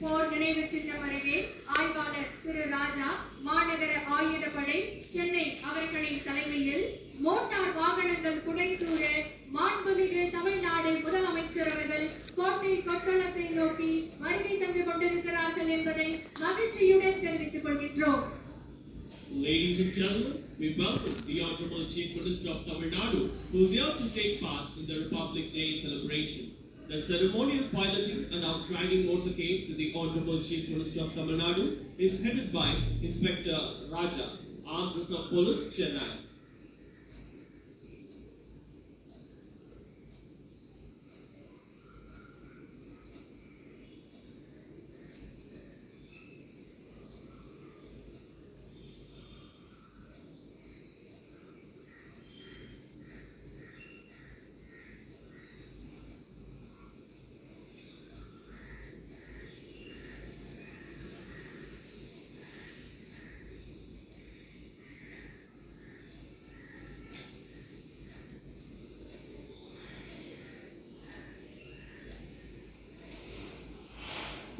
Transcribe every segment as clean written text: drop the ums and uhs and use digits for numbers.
போர் நினைவு சின்னம் அருகே ஆய்வாளர் திரு ராஜா, மாநகர ஆயுதப்படை சென்னை அவர்களின் தலைமையில் மோட்டார் வாகனங்கள் புடைசூழ மாண்புமிகு தமிழ்நாடு முதலமைச்சர் அவர்கள் கோட்டை கொத்தளத்தை நோக்கி வருகை தந்து கொண்டிருக்கிறார்கள் என்பதை மகிழ்ச்சியுடன் தெரிவித்துக் கொள்கின்றோம். Ladies and gentlemen, we welcome the Honorable Chief Minister of Tamil Nadu, who is here to take part in the Republic Day celebration. The ceremonial piloting and outriding motorcade to the Honorable Chief Minister of Tamil Nadu is headed by Inspector Raja, Armed Reserve Police, Chennai.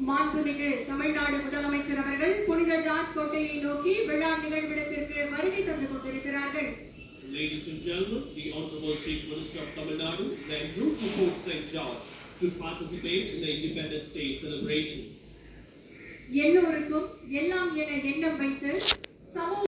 மாண்புமிகு தமிழ்நாடு முதலமைச்சர் அவர்கள் புனித George கோட்டையை நோக்கி விழா நிகழ்விடத்திற்கு வருகை தந்து கொண்டிருக்கிறார்கள். Ladies and gentlemen, the Honorable Chief Minister of Tamil Nadu is en route to Fort St. George to participate in the Independence Day celebrations. எல்லோருக்கும் எல்லாம் என எண்ணம் வைத்து